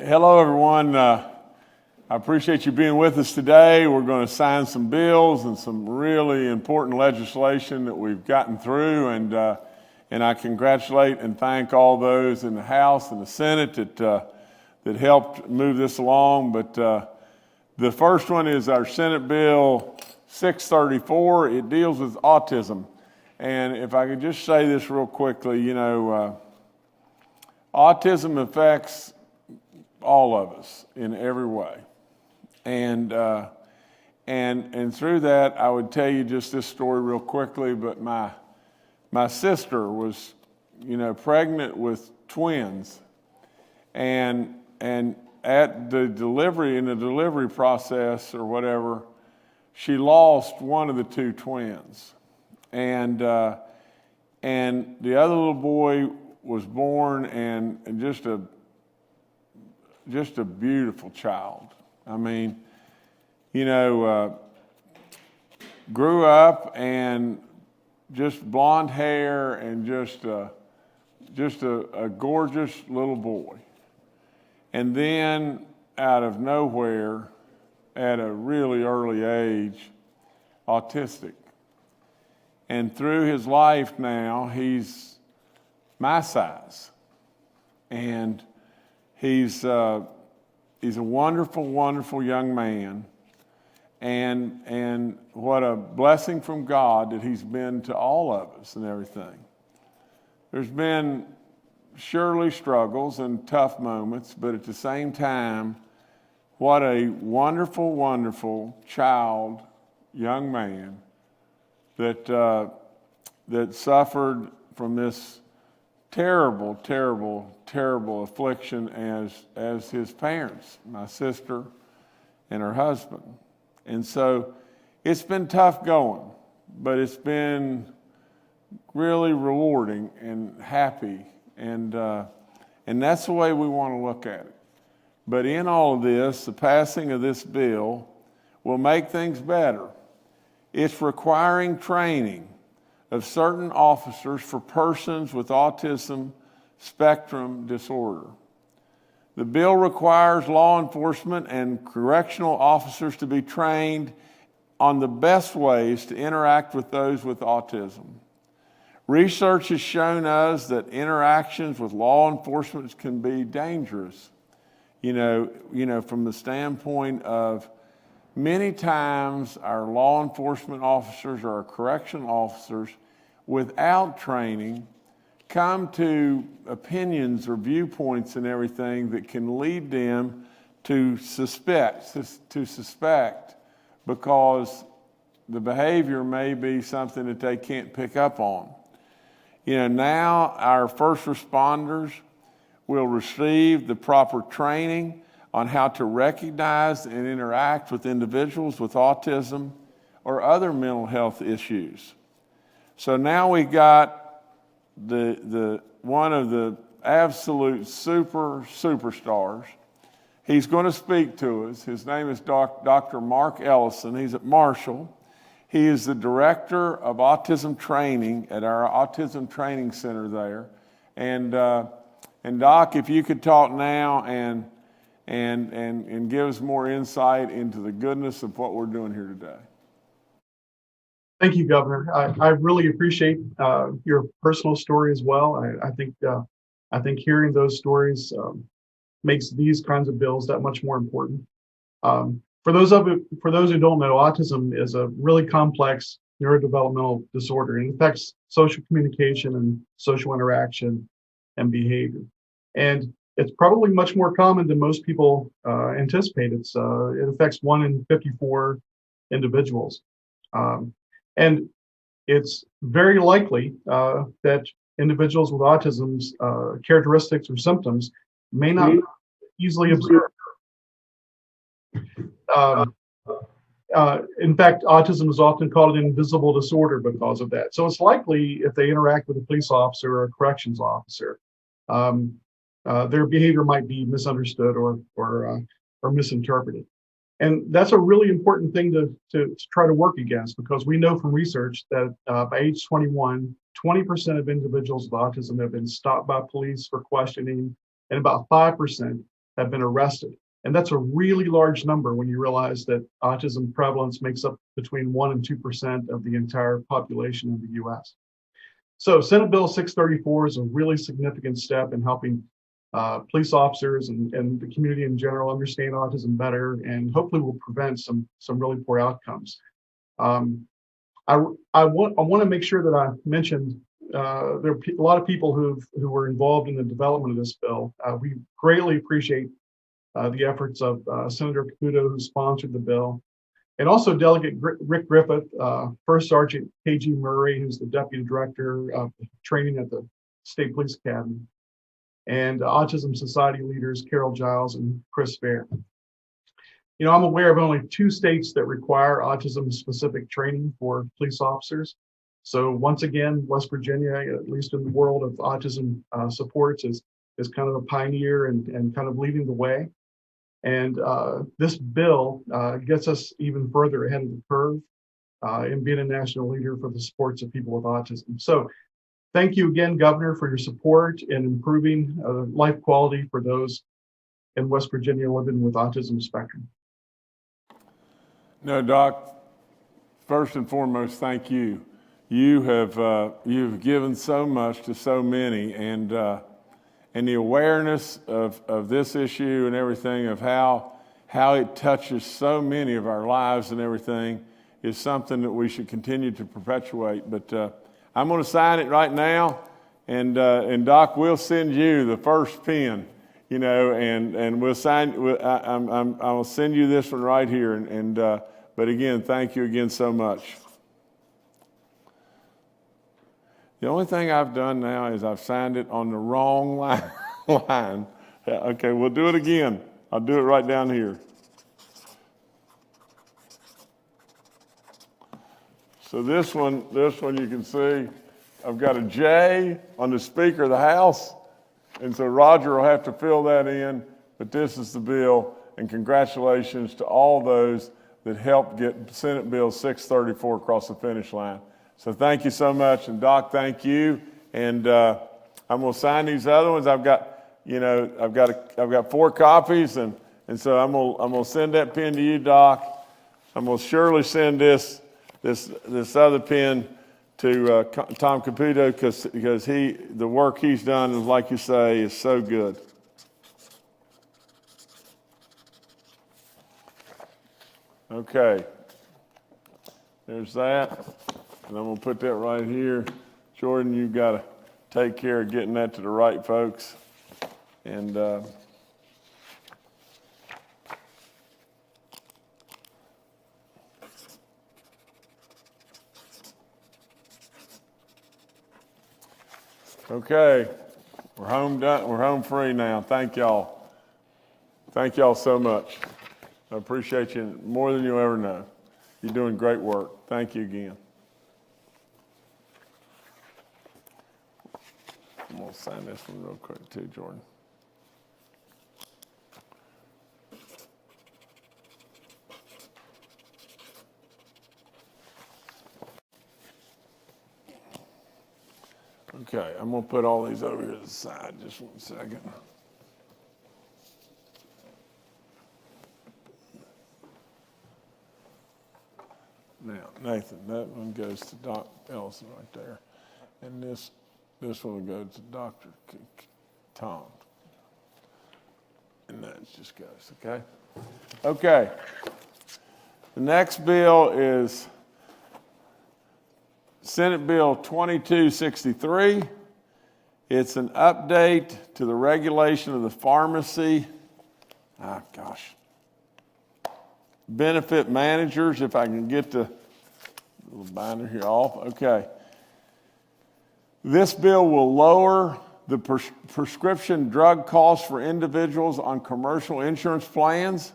Hello, everyone. I appreciate you being with us today. We're going to sign some bills and some really important legislation that we've gotten through, and I congratulate and thank all those in the House and the Senate that helped move this along. But the first one is our Senate Bill 634. It deals with autism, and if I could just say this real quickly, autism affects all of us in every way. And through that, I would tell you just this story real quickly, but my sister was, pregnant with twins. And at the delivery process or whatever, she lost one of the two twins. And the other little boy was born and just a beautiful child. I mean, grew up and just blonde hair and just a gorgeous little boy. And then out of nowhere, at a really early age, autistic. And through his life now, he's my size. And he's a wonderful, wonderful young man, and what a blessing from God that he's been to all of us and everything. There's been surely struggles and tough moments, but at the same time, what a wonderful, wonderful child, young man that suffered from this terrible, terrible, terrible affliction as his parents, my sister and her husband. And so it's been tough going, but it's been really rewarding and happy, and that's the way we want to look at it. But in all of this, the passing of this bill will make things better. It's requiring training of certain officers for persons with autism spectrum disorder. The bill requires law enforcement and correctional officers to be trained on the best ways to interact with those with autism. Research has shown us that interactions with law enforcement can be dangerous, from the standpoint of many times our law enforcement officers or our correctional officers without training come to opinions or viewpoints and everything that can lead them to suspect because the behavior may be something that they can't pick up on. Now our first responders will receive the proper training on how to recognize and interact with individuals with autism or other mental health issues. So now we got the one of the absolute superstars. He's going to speak to us. His name is Dr. Mark Ellison. He's at Marshall. He is the director of autism training at our autism training center there. And Doc, if you could talk now and give us more insight into the goodness of what we're doing here today. Thank you, Governor. I really appreciate your personal story as well. I think hearing those stories makes these kinds of bills that much more important. For those who don't know, autism is a really complex neurodevelopmental disorder. It affects social communication and social interaction and behavior. And it's probably much more common than most people anticipate. It affects 1 in 54 individuals. And it's very likely that individuals with autism's characteristics or symptoms may not be easily observed. In fact, autism is often called an invisible disorder because of that. So it's likely if they interact with a police officer or a corrections officer, their behavior might be misunderstood or misinterpreted. And that's a really important thing to try to work against, because we know from research that by age 21, 20% of individuals with autism have been stopped by police for questioning, and about 5% have been arrested. And that's a really large number when you realize that autism prevalence makes up between 1% and 2% of the entire population of the US. So Senate Bill 634 is a really significant step in helping police officers and the community in general understand autism better, and hopefully will prevent some really poor outcomes. I want to make sure that I mentioned there are a lot of people who were involved in the development of this bill. We greatly appreciate the efforts of Senator Caputo, who sponsored the bill, and also Delegate Rick Griffith, First Sergeant KG Murray, who's the Deputy Director of Training at the State Police Academy, and Autism Society leaders Carol Giles and Chris Fair. You know, I'm aware of only 2 states that require autism-specific training for police officers. So once again, West Virginia, at least in the world of autism supports, is kind of a pioneer and kind of leading the way. And this bill gets us even further ahead of the curve in being a national leader for the supports of people with autism. So thank you again, Governor, for your support in improving life quality for those in West Virginia living with autism spectrum. No, Doc, first and foremost, thank you. You've given so much to so many, and the awareness of this issue and everything, of how it touches so many of our lives and everything, is something that we should continue to perpetuate. But I'm going to sign it right now, and Doc, we'll send you the first pen, you know, and we'll sign. I'll send you this one right here, but again, thank you again so much. The only thing I've done now is I've signed it on the wrong line. Okay, we'll do it again. I'll do it right down here. So this one you can see, I've got a J on the Speaker of the House, and so Roger will have to fill that in, but this is the bill, and congratulations to all those that helped get Senate Bill 634 across the finish line. So thank you so much, and Doc, thank you. And I'm going to sign these other ones. I've got 4 copies, and so I'm going to send that pen to you, Doc. I'm going to surely send this other pen to Tom Caputo because the work he's done, like you say, is so good. Okay, there's that. And I'm going to put that right here. Jordan, you've got to take care of getting that to the right folks. And okay, we're home done. We're home free now. Thank y'all. Thank y'all so much. I appreciate you more than you'll ever know. You're doing great work. Thank you again. I'm going to sign this one real quick too, Jordan. Okay, I'm going to put all these over here to the side. Just 1 second. Now, Nathan, that one goes to Doc Ellison right there. And this one will go to Dr. Tom. And that just goes, okay? Okay. The next bill is Senate Bill 2263. It's an update to the regulation of the pharmacy. Benefit managers, if I can get the little binder here off. Okay. This bill will lower the prescription drug costs for individuals on commercial insurance plans.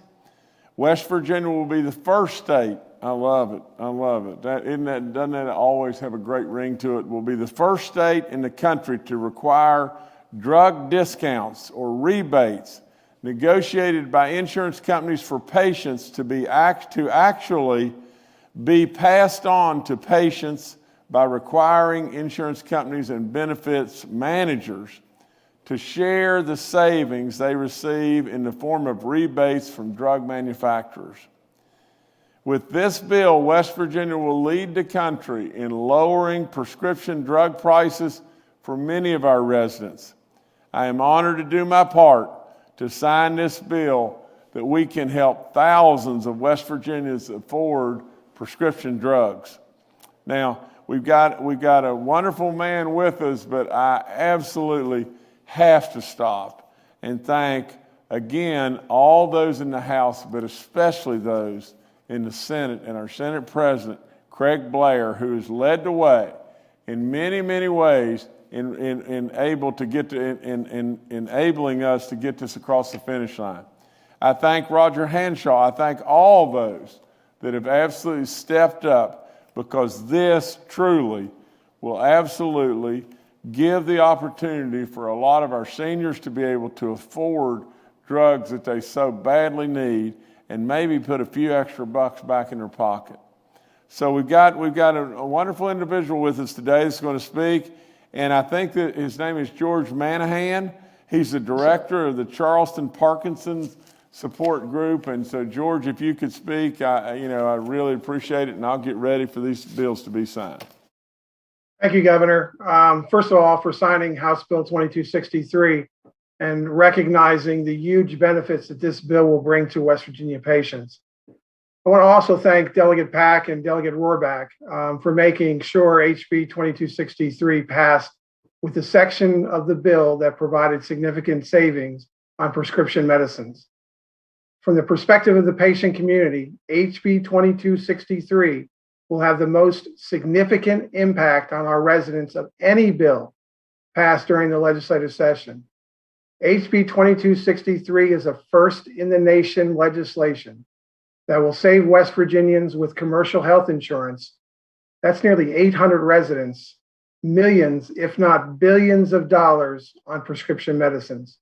West Virginia will be the first state. I love it. I love it. Doesn't that always have a great ring to it? Will be the first state in the country to require drug discounts or rebates negotiated by insurance companies for patients to actually be passed on to patients by requiring insurance companies and benefits managers to share the savings they receive in the form of rebates from drug manufacturers. With this bill, West Virginia will lead the country in lowering prescription drug prices for many of our residents. I am honored to do my part to sign this bill that we can help thousands of West Virginians afford prescription drugs. Now, we've got a wonderful man with us, but I absolutely have to stop and thank again all those in the House, but especially those in the Senate and our Senate President, Craig Blair, who has led the way in many, many ways in enabling us to get this across the finish line. I thank Roger Hanshaw. I thank all those that have absolutely stepped up, because this truly will absolutely give the opportunity for a lot of our seniors to be able to afford drugs that they so badly need, and maybe put a few extra bucks back in their pocket. So we've got a wonderful individual with us today that's going to speak, and I think that his name is George Manahan. He's the director of the Charleston Parkinson's Support Group, and so George, if you could speak, I really appreciate it, and I'll get ready for these bills to be signed. Thank you, Governor. First of all, for signing House Bill 2263 and recognizing the huge benefits that this bill will bring to West Virginia patients. I want to also thank Delegate Pack and Delegate Rohrback for making sure HB 2263 passed with the section of the bill that provided significant savings on prescription medicines. From the perspective of the patient community, HB 2263 will have the most significant impact on our residents of any bill passed during the legislative session. HB 2263 is a first in the nation legislation that will save West Virginians with commercial health insurance. That's nearly 800 residents, millions, if not billions of dollars on prescription medicines.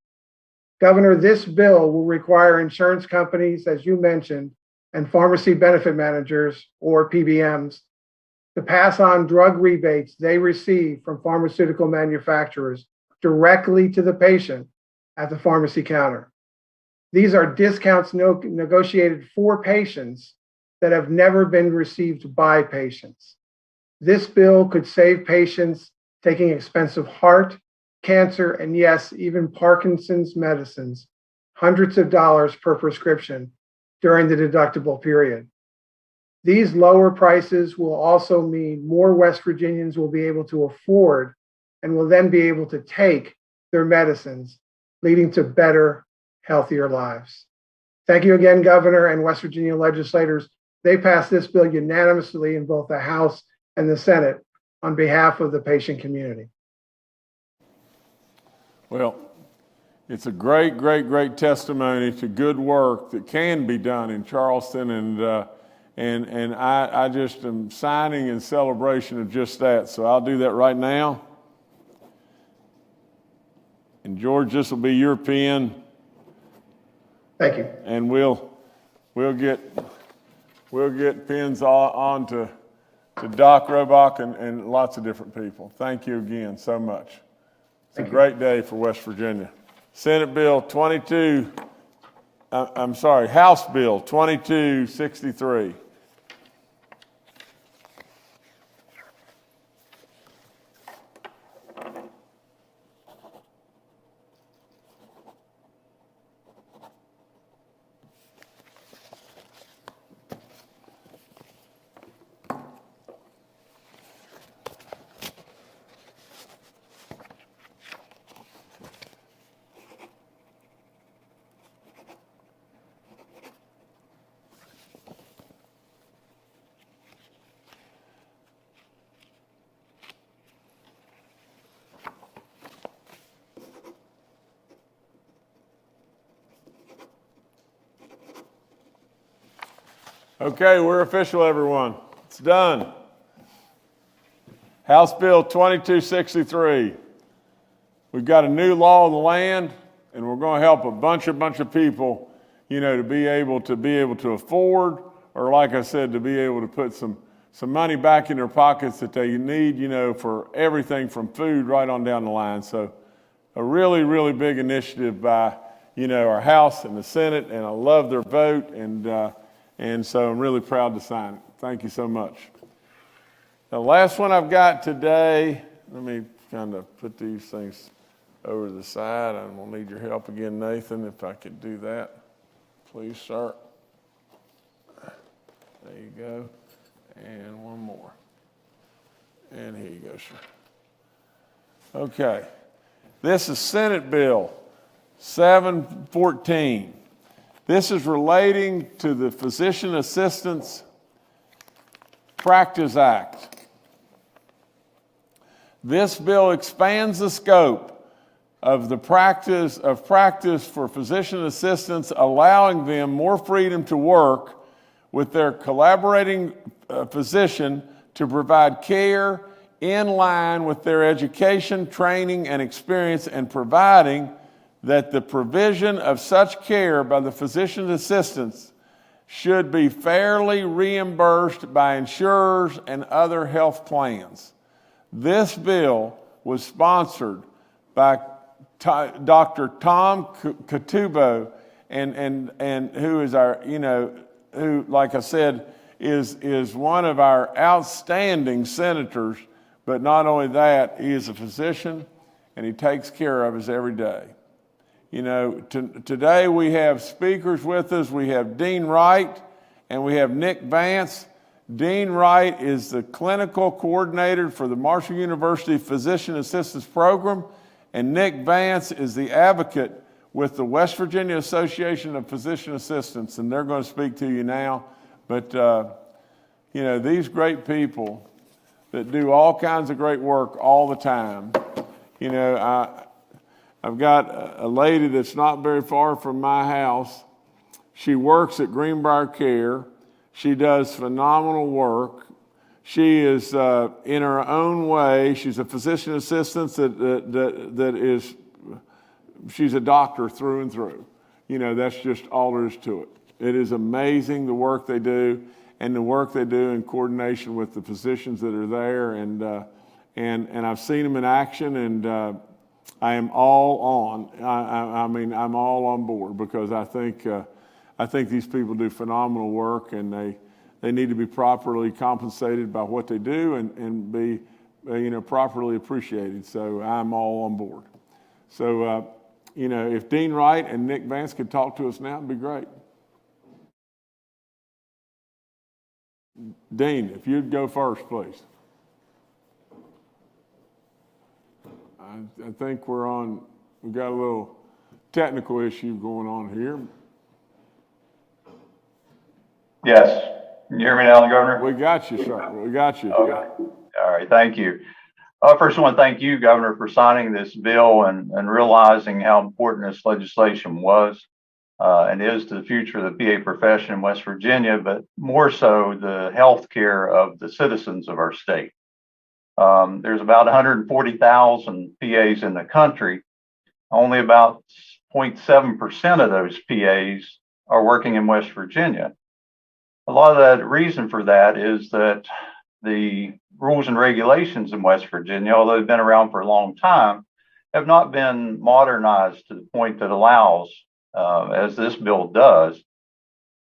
Governor, this bill will require insurance companies, as you mentioned, and pharmacy benefit managers, or PBMs, to pass on drug rebates they receive from pharmaceutical manufacturers directly to the patient at the pharmacy counter. These are discounts negotiated for patients that have never been received by patients. This bill could save patients taking expensive heart, cancer, and yes, even Parkinson's medicines, hundreds of dollars per prescription during the deductible period. These lower prices will also mean more West Virginians will be able to afford and will then be able to take their medicines, leading to better, healthier lives. Thank you again, Governor and West Virginia legislators. They passed this bill unanimously in both the House and the Senate on behalf of the patient community. Well, it's a great, great, great testimony to good work that can be done in Charleston, and I just am signing in celebration of just that. So I'll do that right now. And George, this will be your pen. Thank you. And we'll get pens on to Doc Robach and lots of different people. Thank you again so much. It's a great day for West Virginia. House Bill 2263. Okay, we're official, everyone. It's done. House Bill 2263. We've got a new law of the land, and we're going to help a bunch of people, to be able to afford, or like I said, to be able to put some money back in their pockets that they need, for everything from food right on down the line. So a really, really big initiative by, our House and the Senate, and I love their vote, and so I'm really proud to sign it. Thank you so much. The last one I've got today, let me kind of put these things over to the side. I'm going to need your help again, Nathan, if I could do that. Please, sir. There you go. And one more. And here you go, sir. Okay. This is Senate Bill 714. This is relating to the Physician Assistants Practice Act. This bill expands the scope of the practice for physician assistants, allowing them more freedom to work with their collaborating physician to provide care in line with their education, training, and experience, and providing that the provision of such care by the physician assistants should be fairly reimbursed by insurers and other health plans. This bill was sponsored by Dr. Tom Katubo, and who is our, who, like I said, is one of our outstanding senators. But not only that, he is a physician, and he takes care of us every day. Today we have speakers with us. We have Dean Wright, and we have Nick Vance. Dean Wright is the clinical coordinator for the Marshall University Physician Assistance Program, and Nick Vance is the advocate with the West Virginia Association of Physician Assistants, and they're going to speak to you now. But, these great people that do all kinds of great work all the time. I've got a lady that's not very far from my house. She works at Greenbrier Care. She does phenomenal work. She is, in her own way, she's a physician assistant she's a doctor through and through. That's just all there is to it. It is amazing the work they do, and the work they do in coordination with the physicians that are there. And I've seen them in action, and I am all on. I'm all on board, because I think these people do phenomenal work, and they need to be properly compensated by what they do, and be properly appreciated. So I'm all on board. So if Dean Wright and Nick Vance could talk to us now, it'd be great. Dean, if you'd go first, please. I think we've got a little technical issue going on here. Yes. Can you hear me now, Governor? We got you, sir. We got you. Okay. All right. Thank you. First, I want to thank you, Governor, for signing this bill and realizing how important this legislation was and is to the future of the PA profession in West Virginia, but more so the health care of the citizens of our state. There's about 140,000 PAs in the country. Only about 0.7% of those PAs are working in West Virginia. A lot of the reason for that is that the rules and regulations in West Virginia, although they've been around for a long time, have not been modernized to the point that allows, as this bill does,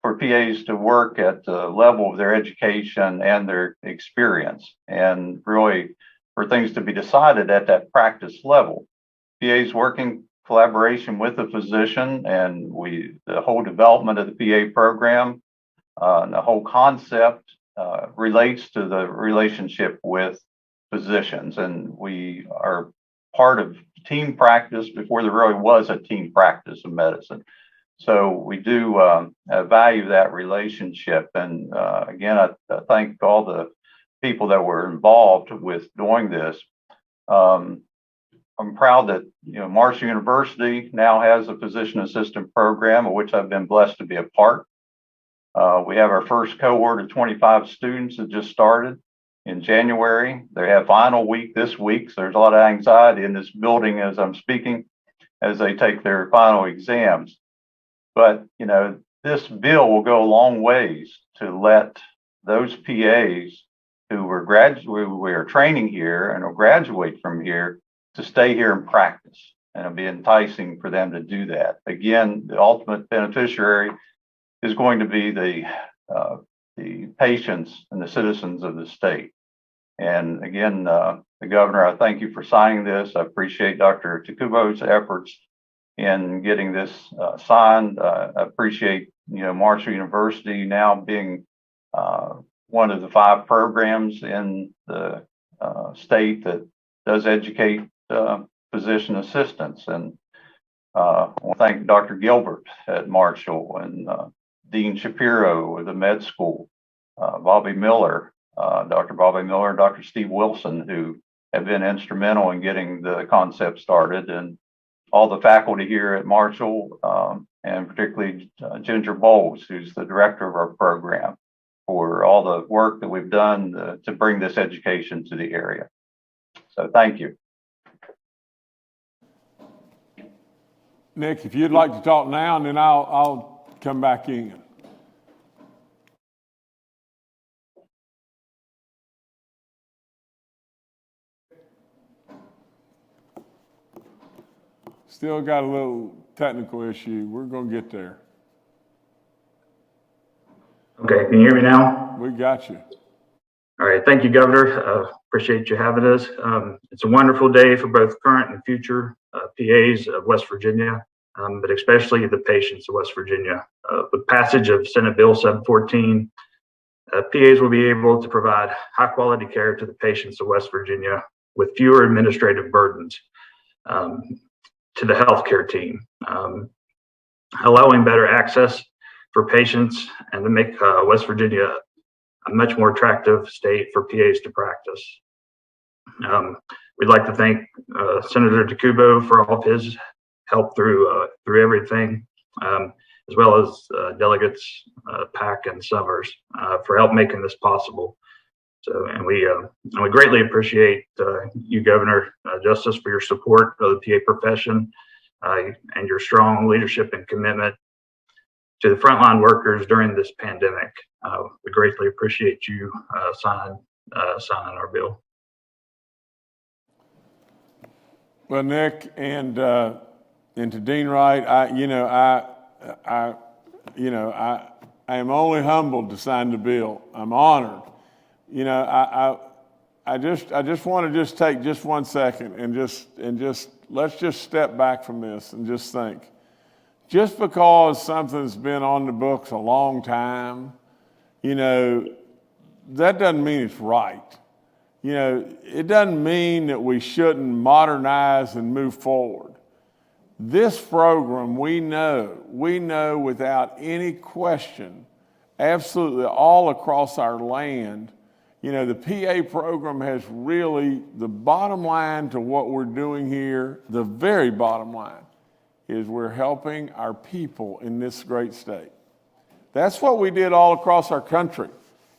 for PAs to work at the level of their education and their experience, and really for things to be decided at that practice level. PAs work in collaboration with the physician, and the whole development of the PA program and the whole concept relates to the relationship with physicians. And we are part of team practice before there really was a team practice of medicine. So we do value that relationship. And again, I thank all the people that were involved with doing this. I'm proud that Marshall University now has a physician assistant program, of which I've been blessed to be a part. We have our first cohort of 25 students that just started in January. They have final week this week, so there's a lot of anxiety in this building as I'm speaking, as they take their final exams. But this bill will go a long ways to let those PAs who we are training here and will graduate from here to stay here and practice. and it'll be enticing for them to do that. Again, the ultimate beneficiary is going to be the patients and the citizens of the state. And again, the governor, I thank you for signing this. I appreciate Dr. Takubo's efforts in getting this signed. I appreciate, Marshall University now being one of the 5 programs in the state that does educate physician assistants. And I want to thank Dr. Gilbert at Marshall and Dean Shapiro with the med school, Bobby Miller, Dr. Bobby Miller, and Dr. Steve Wilson, who have been instrumental in getting the concept started, and all the faculty here at Marshall, and particularly Ginger Bowles, who's the director of our program, for all the work that we've done to bring this education to the area. So thank you. Nick, if you'd like to talk now, and then I'll come back in. Still got a little technical issue. We're going to get there. Okay, can you hear me now? We got you. All right, thank you, Governor. Appreciate you having us. It's a wonderful day for both current and future PAs of West Virginia, but especially the patients of West Virginia. With passage of Senate Bill 714, PAs will be able to provide high quality care to the patients of West Virginia with fewer administrative burdens to the healthcare team, allowing better access for patients and to make West Virginia a much more attractive state for PAs to practice. We'd like to thank Senator Takubo for all of his help through everything, as well as delegates Pack and Summers for help making this possible. So, and we greatly appreciate you, Governor Justice, for your support of the PA profession and your strong leadership and commitment to the frontline workers during this pandemic. We greatly appreciate you signing our bill. Well, Nick, and to Dean Wright, I am only humbled to sign the bill. I'm honored. I just want to take just 1 second and let's just step back from this and just think. Just because something's been on the books a long time, that doesn't mean it's right. It doesn't mean that we shouldn't modernize and move forward. This program, we know without any question, absolutely all across our land, the PA program has really, the bottom line to what we're doing here, the very bottom line, is we're helping our people in this great state. That's what we did all across our country.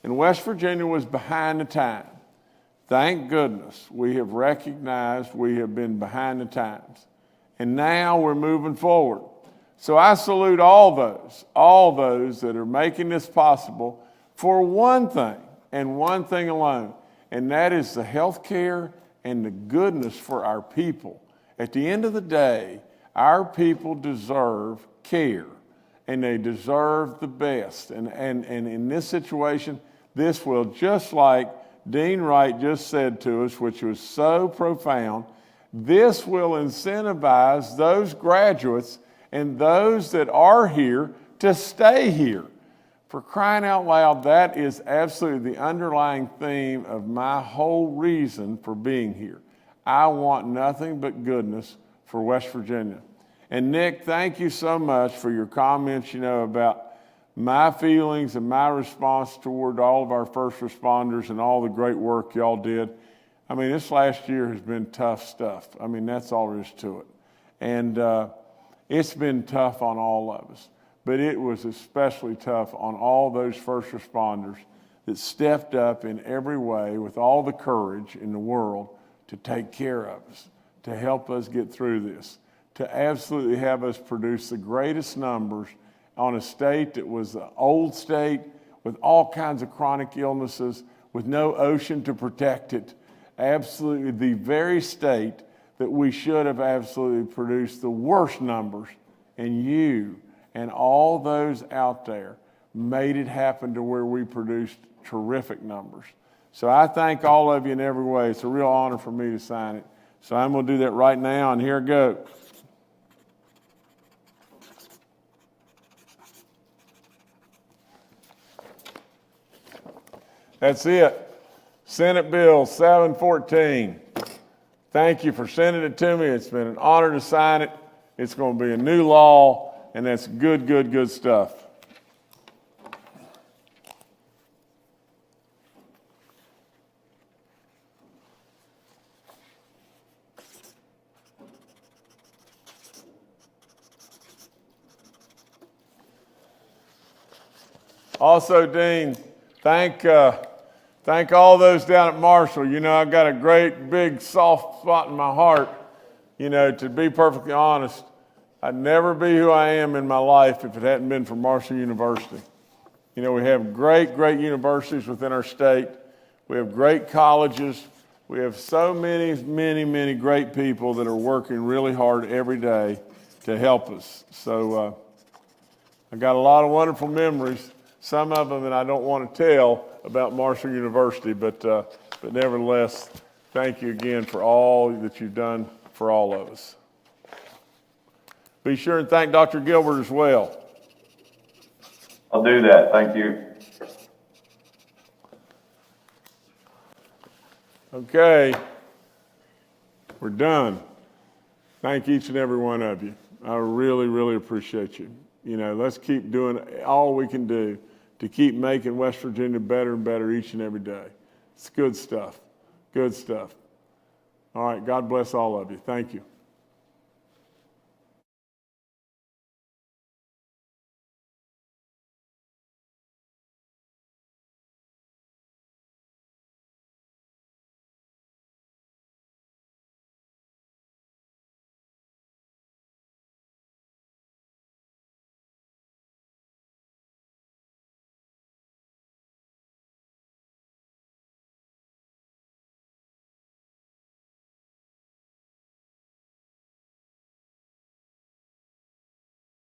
And West Virginia was behind the time. Thank goodness we have recognized we have been behind the times. And now we're moving forward. So I salute all those that are making this possible for one thing and one thing alone, and that is the health care and the goodness for our people. At the end of the day, our people deserve care, and they deserve the best. And in this situation, this will, just like Dean Wright just said to us, which was so profound, this will incentivize those graduates and those that are here to stay here. For crying out loud, that is absolutely the underlying theme of my whole reason for being here. I want nothing but goodness for West Virginia. And Nick, thank you so much for your comments, about my feelings and my response toward all of our first responders and all the great work y'all did. I mean, this last year has been tough stuff. I mean, that's all there is to it. And it's been tough on all of us, but it was especially tough on all those first responders that stepped up in every way with all the courage in the world to take care of us, to help us get through this, to absolutely have us produce the greatest numbers on a state that was an old state with all kinds of chronic illnesses, with no ocean to protect it. Absolutely the very state that we should have absolutely produced the worst numbers, and you and all those out there made it happen to where we produced terrific numbers. So I thank all of you in every way. It's a real honor for me to sign it. So I'm going to do that right now, and here it goes. That's it. Senate Bill 714. Thank you for sending it to me. It's been an honor to sign it. It's going to be a new law, and that's good, good, good stuff. Also, Dean, thank all those down at Marshall. You know, I've got a great big soft spot in my heart. You know, to be perfectly honest, I'd never be who I am in my life if it hadn't been for Marshall University. You know, we have great, great universities within our state. We have great colleges. We have so many, many, many great people that are working really hard every day to help us. So I got a lot of wonderful memories. Some of them that I don't want to tell about Marshall University, but nevertheless, thank you again for all that you've done for all of us. Be sure and thank Dr. Gilbert as well. I'll do that. Thank you. Okay, we're done. Thank each and every one of you. I really, really appreciate you. You know, let's keep doing all we can do to keep making West Virginia better and better each and every day. It's good stuff. Good stuff. All right, God bless all of you. Thank you.